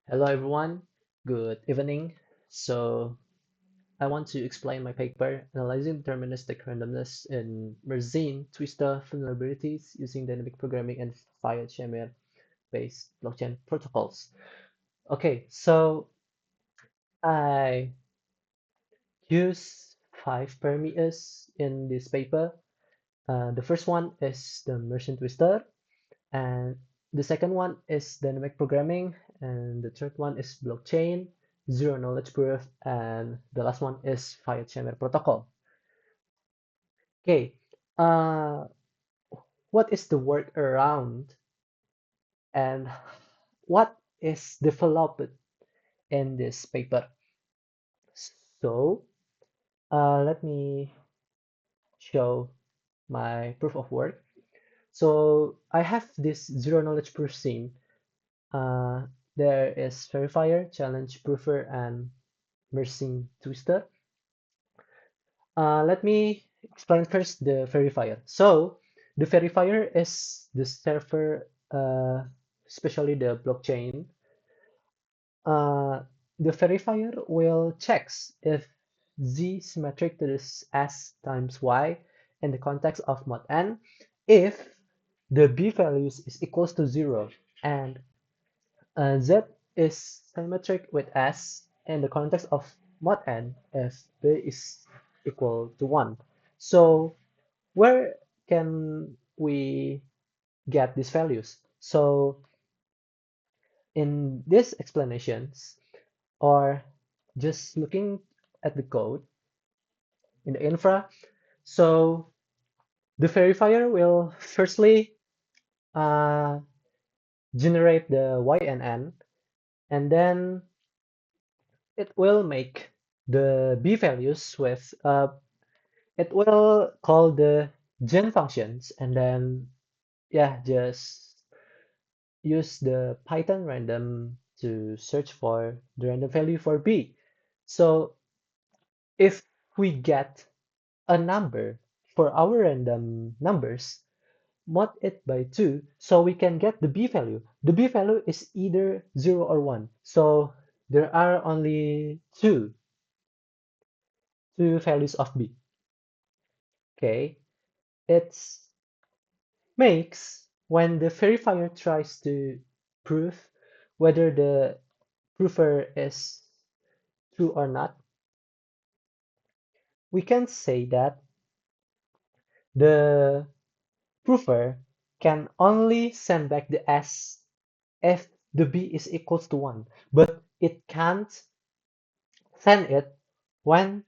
Hello everyone, good evening. So I want to explain my paper analyzing deterministic randomness in Mersenne twistor vulnerabilities using dynamic programming and fire chamber based blockchain protocols. Okay, so I use five parameters in this paper. The first one is the Mersenne twistor, and the second one is dynamic programming, and the third one is blockchain, zero knowledge proof, and the last one is fire chamber protocol. Okay, uh, what is the work around and what is developed in this paper? So let me show my proof of work. So I have this zero knowledge proof scheme. Uh, there is verifier, challenge proofer, and Mersenne twister. Let me explain first the verifier. So the verifier is the server, especially the blockchain. Uh, the verifier will checks if z symmetric to this s times y in the context of mod n if the b values is equals to 0 and z is symmetric with s in the context of mod n if b is equal to 1. So where can we get these values? So in these explanations, or just looking at the code in the infra, so the verifier will firstly uh, generate the y and n, and then it will make the b values with it will call the gen functions, and then yeah, just use the Python random to search for the random value for b. So if we get a number for our random numbers, mod it by 2, so we can get the b value. The b value is either 0 or 1. So there are only two values of b. Okay, it makes when the verifier tries to prove whether the prover is true or not, we can say that the prover can only send back the S if the B is equals to 1, but it can't send it when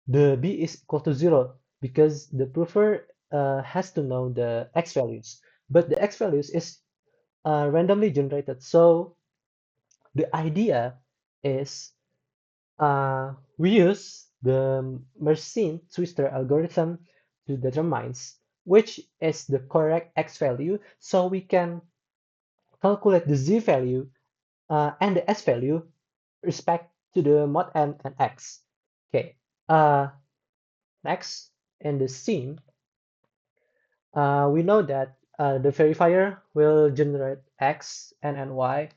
the B is equal to 0 because the prover has to know the X values, but the X values is randomly generated. So the idea is we use the Mersenne twister algorithm to determine which is the correct X value so we can calculate the Z value and the S value respect to the mod n and X. Okay. Uh, Next, in the scene, we know that the verifier will generate X and Y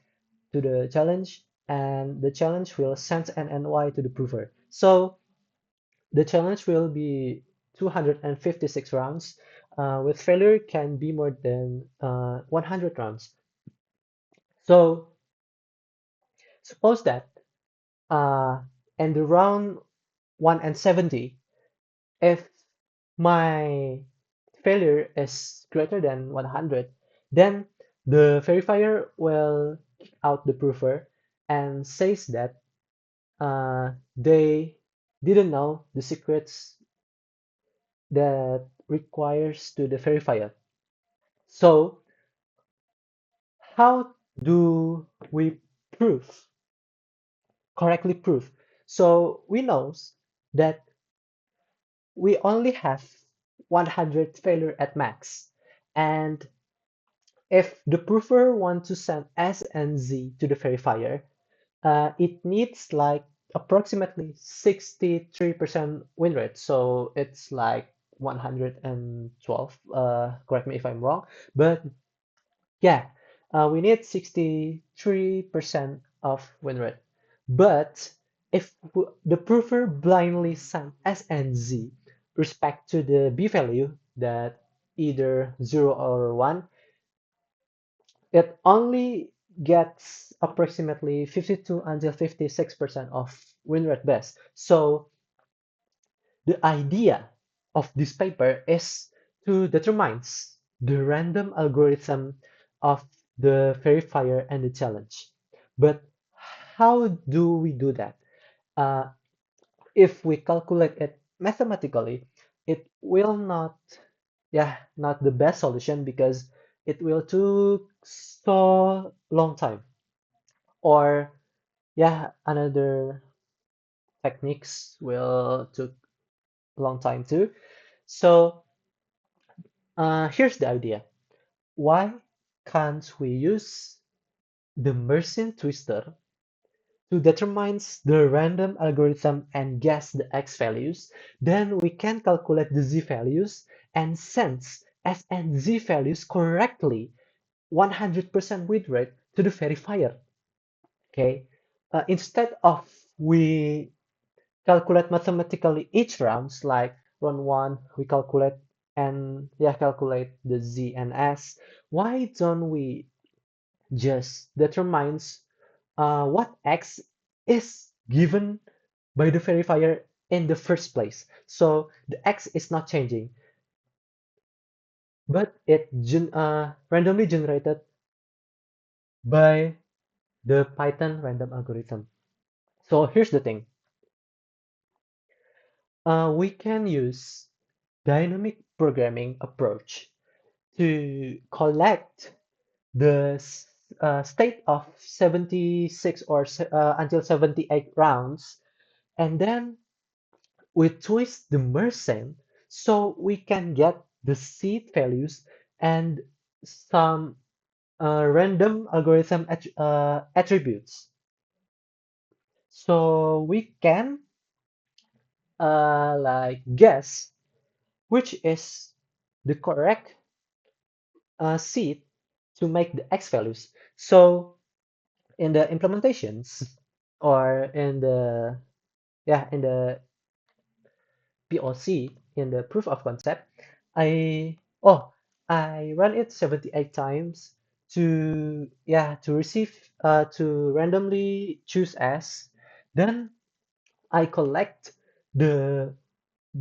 to the challenge, and the challenge will send n and Y to the prover. So the challenge will be 256 rounds, with failure can be more than 100 rounds. So suppose that uh, in the round 1 and 70, if my failure is greater than 100, then the verifier will kick out the prover and says that they didn't know the secrets that requires to the verifier. So how do we prove, correctly prove? So we know that we only have 100 failure at max. And if the prover wants to send S and Z to the verifier, it needs like approximately 63% win rate. So it's like 112. Correct me if I'm wrong. But yeah, we need 63% of win rate. But if the prover blindly sum S and Z respect to the B value that either 0 or 1, it only gets approximately 52 until 56% of win rate best. So the idea of this paper is to determine the random algorithm of the verifier and the challenge. But how do we do that? Uh, if we calculate it mathematically, it will not, yeah, not the best solution because it will take so long time. Or yeah, another techniques will take long time too. So here's the idea. Why can't we use the Mersin twister to determine the random algorithm and guess the x values? Then we can calculate the z values and sense s and z values correctly 100% win rate to the verifier. Okay. Instead of we calculate mathematically each rounds, like round one we calculate and yeah calculate the z and s. Why don't we just determines what x is given by the verifier in the first place? So the x is not changing, but it randomly generated by the Python random algorithm. So here's the thing. We can use dynamic programming approach to collect the state of 76 or until 78 rounds, and then we twist the Mersenne so we can get the seed values and some random algorithm attributes. So we can like guess which is the correct seed to make the x values. So in the implementations or in the yeah in the POC in the proof of concept, I I run it 78 times to yeah to receive to randomly choose S. Then I collect the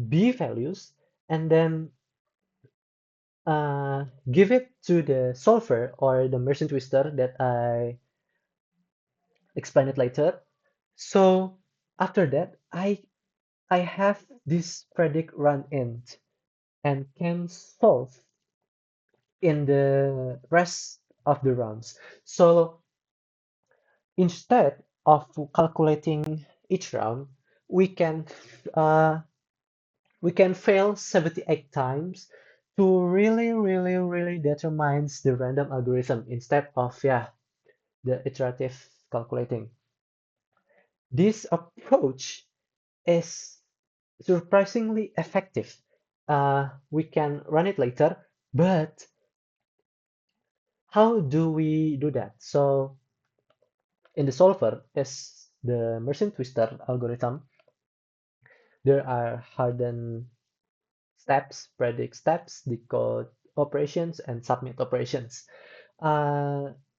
B values and then give it to the solver or the merchant twister that I explain it later. So after that, I have this predict run int and can solve in the rest of the rounds. So instead of calculating each round, we can uh, we can fail 78 times to really determines the random algorithm instead of yeah the iterative calculating. This approach is surprisingly effective. We can run it later, but how do we do that? So in the solver is the merchant twister algorithm. There are hardened steps, predict steps, decode operations, and submit operations.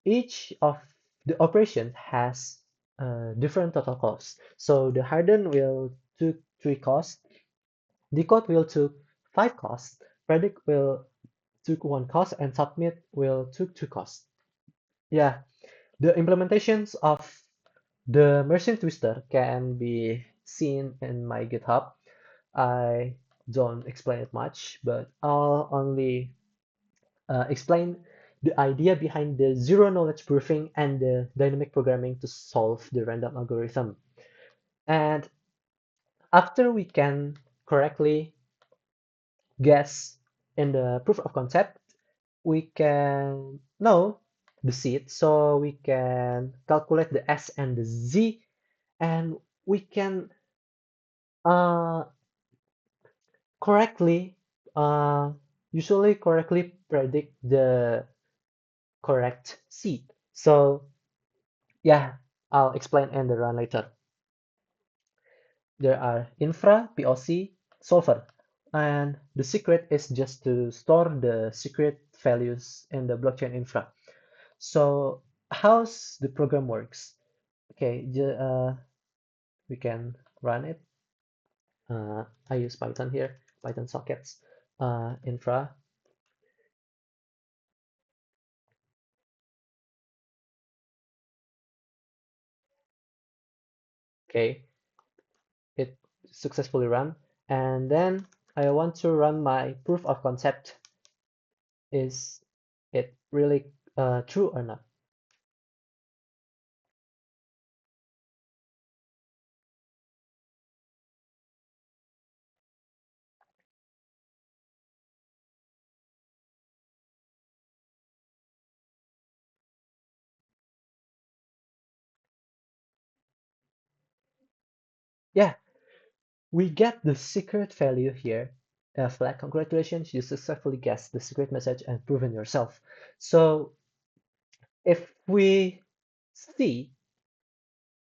Each of the operation has different total costs. So the harden will took 3 costs, decode will took 5 costs, predict will took 1 cost, and submit will took 2 costs. Yeah, the implementations of the merchant twister can be seen in my GitHub. I don't explain it much, but I'll only explain the idea behind the zero knowledge proofing and the dynamic programming to solve the random algorithm. And after we can correctly guess in the proof of concept, we can know the seed, so we can calculate the S and the Z, and we can uh, correctly, uh, usually correctly predict the correct seed. So yeah, I'll explain in the run later. There are infra, POC, solver, and the secret is just to store the secret values in the blockchain infra. So how's the program works? Okay, we can run it. I use Python here, Python sockets, infra. Okay, it successfully run. And then I want to run my proof of concept. Is it really true or not? Yeah, we get the secret value here. Flag, congratulations, you successfully guessed the secret message and proven yourself. So if we see,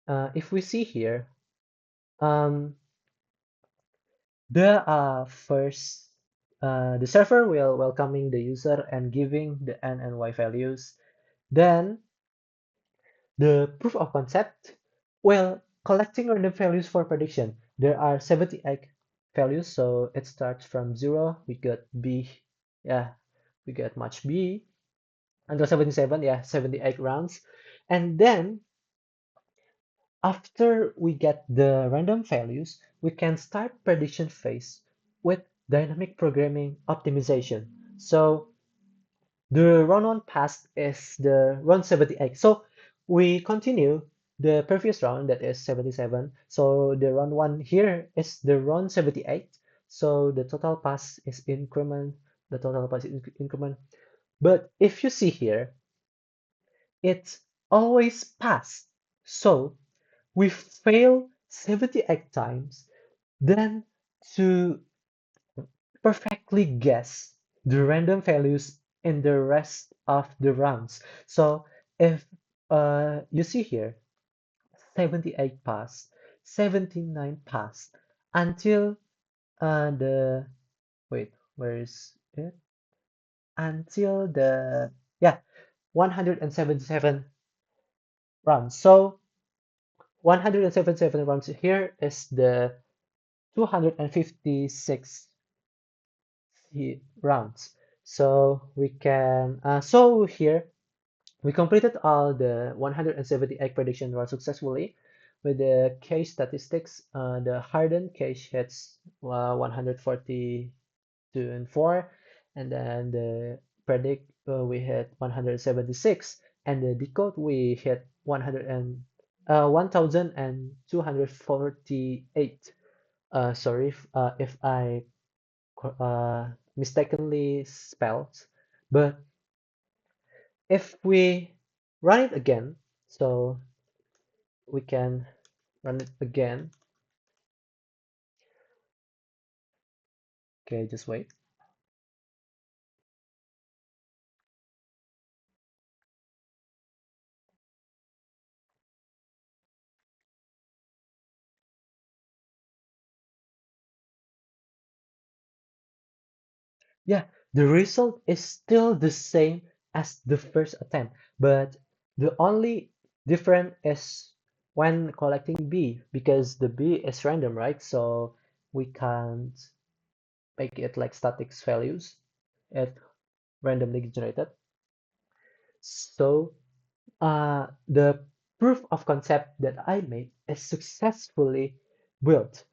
if we see here, um, first, the server will welcoming the user and giving the n and y values. Then the proof of concept, well, collecting random values for prediction. There are 78 values, so it starts from 0. We got B, yeah, we get much B until 77, yeah, 78 rounds. And then after we get the random values, we can start prediction phase with dynamic programming optimization. So the run one passed is the run 78. So we continue the previous round that is 77. So the run one here is the run 78. So the total pass is increment. The total pass is increment. But if you see here, it's always pass. So we fail 78 times, then to perfectly guess the random values in the rest of the rounds. So if you see here, 78 passed, 79 passed until the wait, where is it? Until the yeah, 177 rounds. So 177 rounds here is the 256 rounds. So we can so here we completed all the 178 prediction runs successfully. With the cache statistics, the hardened cache hits 142 and 4, and then the predict we hit 176, and the decode we hit 100 and 1248. Sorry if I mistakenly spelled, but if we run it again, so we can run it again. Okay, just wait. Yeah, the result is still the same as the first attempt, but the only difference is when collecting B, because the B is random, right? So we can't make it like static values. It randomly generated. So the proof of concept that I made is successfully built.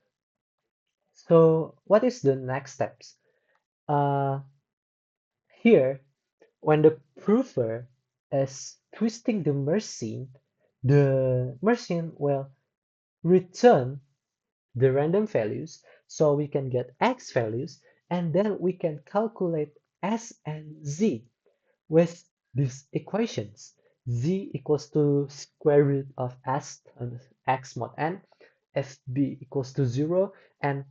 So what is the next steps? Uh, Here, when the prover is twisting the machine will return the random values so we can get x values, and then we can calculate s and z with these equations. Z equals to square root of s and x mod n, if b equals to 0, and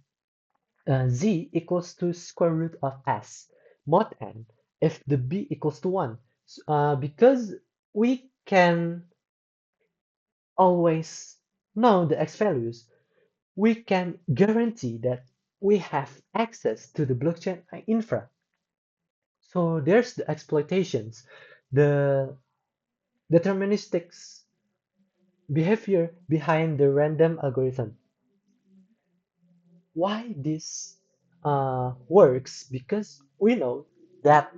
z equals to square root of s mod n if the b equals to 1. Because we can always know the X values, we can guarantee that we have access to the blockchain infra. So there's the exploitations, the deterministic behavior behind the random algorithm. Why this works? Because we know that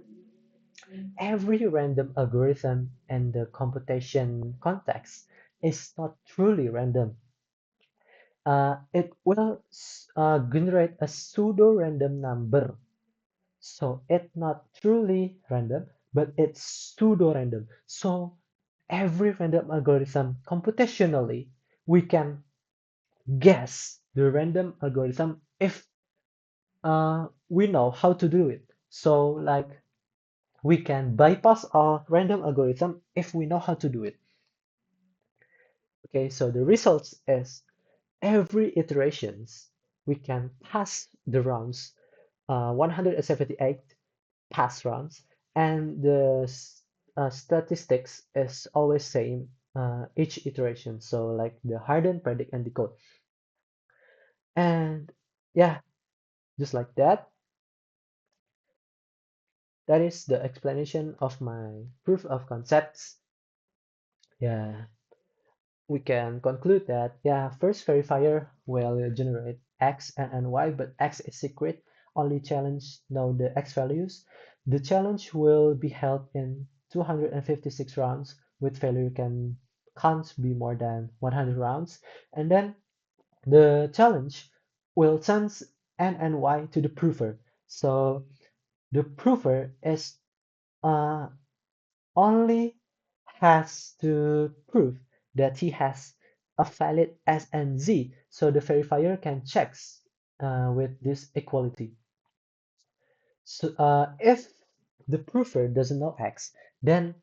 every random algorithm in the computation context is not truly random. It will generate a pseudo-random number. So it's not truly random, but it's pseudo-random. So every random algorithm computationally, we can guess the random algorithm if we know how to do it. So like we can bypass a random algorithm if we know how to do it. Okay, so the results is every iterations we can pass the rounds 178 pass rounds and the statistics is always same each iteration, so like the harden, predict, and decode. And yeah, just like that, that is the explanation of my proof of concepts. Yeah, we can conclude that, yeah, first verifier will generate X and Y, but X is secret. Only challenge know the X values. The challenge will be held in 256 rounds, with failure can't be more than 100 rounds. And then the challenge will send N and Y to the prover. So the prover is uh, only has to prove that he has a valid S and Z, so the verifier can check with this equality. So if the prover doesn't know X, then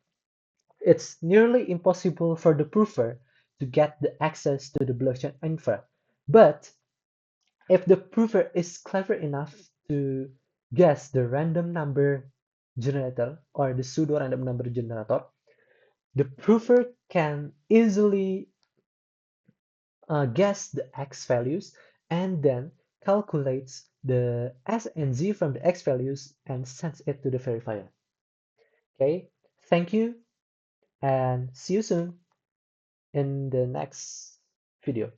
it's nearly impossible for the prover to get the access to the blockchain infra. But if the prover is clever enough to guess the random number generator or the pseudo random number generator, the prover can easily guess the x values and then calculates the s and z from the x values and sends it to the verifier. Okay, thank you and see you soon in the next video.